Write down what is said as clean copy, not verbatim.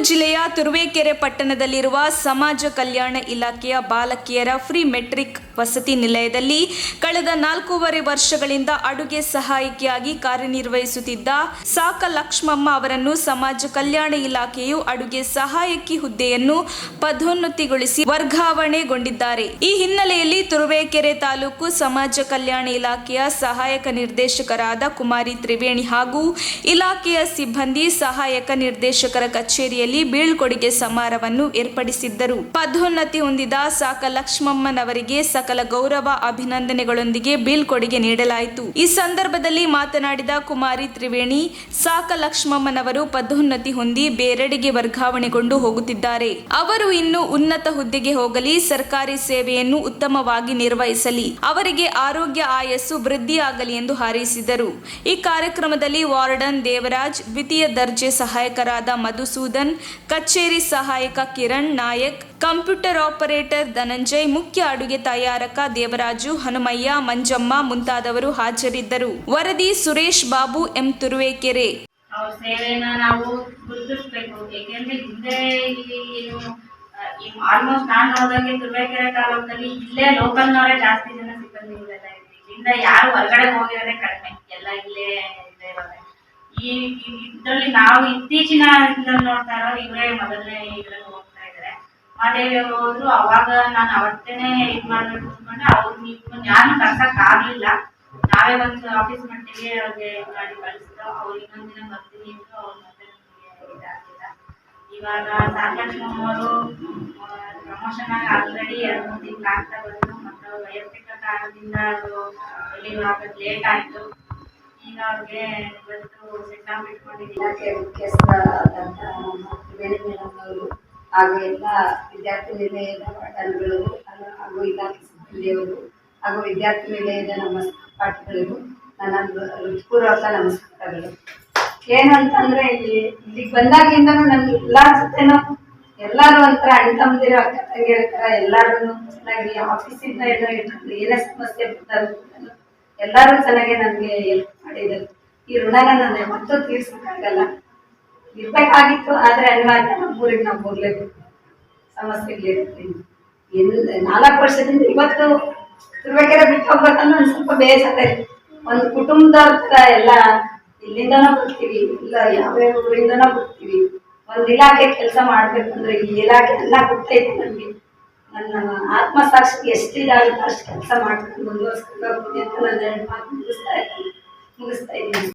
ಜಿಲ್ಲೆಯ ತುರುವೇಕೆರೆ ಪಟ್ಟಣದಲ್ಲಿರುವ ಸಮಾಜ ಕಲ್ಯಾಣ ಇಲಾಖೆಯ ಬಾಲಕಿಯರ ಫ್ರೀ ಮೆಟ್ರಿಕ್ ವಸತಿ ನಿಲಯದಲ್ಲಿ ಕಳೆದ 4.5 ವರ್ಷಗಳಿಂದ ಅಡುಗೆ ಸಹಾಯಕಿಯಾಗಿ ಕಾರ್ಯನಿರ್ವಹಿಸುತ್ತಿದ್ದ ಸಾಕ ಲಕ್ಷ್ಮಮ್ಮ ಅವರನ್ನು ಸಮಾಜ ಕಲ್ಯಾಣ ಇಲಾಖೆಯು ಅಡುಗೆ ಸಹಾಯಕಿ ಹುದ್ದೆಯನ್ನು ಪದೋನ್ನತಿಗೊಳಿಸಿ ವರ್ಗಾವಣೆಗೊಂಡಿದ್ದಾರೆ. ಈ ಹಿನ್ನೆಲೆಯಲ್ಲಿ ತುರುವೇಕೆರೆ ತಾಲೂಕು ಸಮಾಜ ಕಲ್ಯಾಣ ಇಲಾಖೆಯ ಸಹಾಯಕ ನಿರ್ದೇಶಕರಾದ ಕುಮಾರಿ ತ್ರಿವೇಣಿ ಹಾಗೂ ಇಲಾಖೆಯ ಸಿಬ್ಬಂದಿ ಸಹಾಯಕ ನಿರ್ದೇಶಕರ ಕಚೇರಿಯಲ್ಲಿ ಬೀಳ್ಕೊಡುಗೆ ಸಮಾರಂಭವನ್ನು ಏರ್ಪಡಿಸಿದ್ದರು. ಪದೋನ್ನತಿ ಹೊಂದಿದ ಸಾಕ ಲಕ್ಷ್ಮಮ್ಮನವರಿಗೆ ಸಕಲ ಗೌರವ ಅಭಿನಂದನೆಗಳೊಂದಿಗೆ ಬೀಳ್ಕೊಡುಗೆ ನೀಡಲಾಯಿತು. ಈ ಸಂದರ್ಭದಲ್ಲಿ ಮಾತನಾಡಿದ ಕುಮಾರಿ ತ್ರಿವೇಣಿ, ಸಾಕ ಲಕ್ಷ್ಮಮ್ಮನವರು ಪದೋನ್ನತಿ ಹೊಂದಿ ಬೇರೆಡೆಗೆ ವರ್ಗಾವಣೆಗೊಂಡು ಹೋಗುತ್ತಿದ್ದಾರೆ. ಅವರು ಇನ್ನು ಉನ್ನತ ಹುದ್ದೆಗೆ ಹೋಗಲಿ, ಸರ್ಕಾರಿ ಸೇವೆಯನ್ನು ಉತ್ತಮವಾಗಿ ನಿರ್ವಹಿಸಲಿ, ಅವರಿಗೆ ಆರೋಗ್ಯ ಆಯಸ್ಸು ವೃದ್ಧಿಯಾಗಲಿ ಎಂದು ಹಾರೈಸಿದರು. ಈ ಕಾರ್ಯಕ್ರಮದಲ್ಲಿ ವಾರ್ಡನ್ ದೇವರಾಜ್, ದ್ವಿತೀಯ ದರ್ಜೆ ಸಹಾಯಕರಾದ ಮಧುಸೂದನ್, ಕಚೇರಿ ಸಹಾಯಕ ಕಿರಣ್ ನಾಯಕ್, ಕಂಪ್ಯೂಟರ್ ಆಪರೇಟರ್ ಧನಂಜಯ್, ಮುಖ್ಯ ಅಡುಗೆ ತಯಾರಕ ದೇವರಾಜು, ಹನುಮಯ್ಯ, ಮಂಜಮ್ಮ ಮುಂತಾದವರು ಹಾಜರಿದ್ದರು. ವರದಿ ಸುರೇಶ್ ಬಾಬು, ಎಂ ತುರುವೇಕೆರೆ. ಅವ್ರ ಸೇವೆನ ನಾವು ಗುರುತಿಸ್ಬೇಕು. ಏಕೆಂದ್ರೆ ಹಿಂದೆ ಆಲ್ಮೋಸ್ಟ್ ನಾನು ನೋಡಿದಂಗೆ ತುರುವೇಕೆರೆ ತಾಲೂಕಲ್ಲಿ ಇಲ್ಲೇ ಲೋಕಲ್ನವರೇ ಜಾಸ್ತಿ ಜನ ಸಿಬ್ಬಂದಿಗಳೆಲ್ಲ ಇದ್ವಿ. ಇಲ್ಲಿಂದ ಯಾರು ಹೊರಗಡೆ ಹೋಗಿರೋದೇ ಕಡಿಮೆ, ಎಲ್ಲ ಇಲ್ಲೇ ಇರೋದೆ. ಈ ಇದರಲ್ಲಿ ನಾವು ಇತ್ತೀಚಿನ ನೋಡ್ತಾ ಇರೋ ಇವರೇ ಮೊದಲನೇ ಇದ್ರಲ್ಲಿ ಹೋಗ್ತಾ ಇದ್ದಾರೆ. ಮಾದೇವಿ ಅವರು ಹೋದ್ರು, ಅವಾಗ ನಾನು ಅವತ್ತೇನೆ ಇದು ಮಾಡ್ಬೇಕು ಅಂದ್ಕೊಂಡೆ. ಅವ್ರು ಯಾರನ್ನೂ ಕರ್ಸಕ್ ಆಗ್ಲಿಲ್ಲ, ನಾವೇ ಒಂದು ಆಫೀಸ್ ಮಟ್ಟಿಗೆ ಅವ್ರಿಗೆ ಇದು ಮಾಡಿ ಕಳಿಸಿದ್ರು. ಅವ್ರು ಇನ್ನೊಂದ್ ದಿನ ಬರ್ತೀನಿ ಇದ್ರು, ಅವ್ರು ಮತ್ತೆ ಇದಾಗಿಲ್ಲ. ಇವಾಗ ಸಾಕಲಕ್ಷ್ಮಮ್ಮ ಅವರು ಪ್ರಮೋಷನ್ ಆಗಿ ಆಲ್ರೆಡಿ 2-3 ತಿಂಗಳು ಆಗ್ತಾ ಬಂದು, ಮತ್ತು ವೈಯಕ್ತಿಕ ಕಾರಣದಿಂದ ಅವರು ಎಲ್ಲಿಗೂ ಆಗೋದು ಲೇಟ್ ಆಯ್ತು. ಈಗ ಅವ್ರಿಗೆ ಇವತ್ತು ಸೆಟ್ ಇಟ್ಕೊಂಡಿದ್ದೀವಿ. ಇಲಾಖೆ ಮುಖ್ಯಸ್ಥರಾದಂಥ ಮೇಡಮ್ ಅವರು ಹಾಗೂ ಎಲ್ಲ ವಿದ್ಯಾರ್ಥಿ ನಿಲಯದ ವಾರ್ಡನ್ಗಳು ಹಾಗೂ ಇಲಾಖೆ ಸಿಬ್ಬಂದಿಯವರು ಹಾಗೂ ವಿದ್ಯಾರ್ಥಿ ನಿಲಯದ ನಮ್ಮ ಸಹಪಾಠಿಗಳಿಗೂ ನನ್ನ ಹೃತ್ಪೂರ್ವಕ ನಮಸ್ಕಾರಗಳು. ಏನಂತಂದರೆ ಇಲ್ಲಿಗೆ ಬಂದಾಗಿಂದನೂ ನನಗೆ ಎಲ್ಲರ ಜೊತೆನೂ ಎಲ್ಲರೂ ಒಂಥರ ಅಣ್ಣ ತಮ್ಮದಿರೋ ಅಕ್ಕ ತಂಗಿರ ಥರ ಎಲ್ಲರೂ ಚೆನ್ನಾಗಿ ಆಫೀಸಿಂದ ಏನೋ ಇಟ್ಕೊಂಡು ಏನೇ ಸಮಸ್ಯೆ ಬಂದಾಗೂ ಎಲ್ಲರೂ ಚೆನ್ನಾಗಿ ನನಗೆ ಹೆಲ್ಪ್ ಮಾಡಿದರು. ಈ ಋಣನ ನಾನು ಯಾವತ್ತೂ ತೀರ್ಸೋಕ್ಕಾಗಲ್ಲ. ಇರಬೇಕಾಗಿತ್ತು, ಆದರೆ ಅನಿವಾರ್ಯ, ನಮ್ಮೂರಿಗೆ ನಾವು ಹೋಗ್ಲೇಬೇಕು, ಸಮಸ್ಯೆಗಳಿರುತ್ತೆ. 4 ವರ್ಷದಿಂದ ಇವತ್ತು ತುರುವೇಕೆರೆ ಬಿಟ್ಟು ಹೋಗ್ಬೇಕಂದ್ರೆ ಒಂದು ಸ್ವಲ್ಪ ಬೇಸರ ಇದೆ. ಒಂದು ಕುಟುಂಬದವ್ರ ಥರ ಎಲ್ಲ ಇಲ್ಲಿಂದನೂ ಬರ್ತೀವಿ, ಇಲ್ಲ ಯಾವ್ಯಾವ ಊರಿಂದನೂ ಬರ್ತೀವಿ. ಒಂದು ಇಲಾಖೆ ಕೆಲಸ ಮಾಡಬೇಕಂದ್ರೆ ಈ ಇಲಾಖೆ ಎಲ್ಲ ಗೊತ್ತೈತೆ ನನಗೆ. ನನ್ನ ಆತ್ಮಸಾಕ್ಷಿಗೆ ಎಷ್ಟಿದಾಗುತ್ತೆ ಅಷ್ಟು ಕೆಲಸ ಮಾಡ್ಕೊಂಡು ಮುಂದುವರ್ಸ್ಕೊಂಡು ಹೋಗ್ತೀನಿ ಅಂತ ನಾನು 2 ಮಾತು ಮುಗಿಸ್ತಾ ಇದ್ದೀನಿ.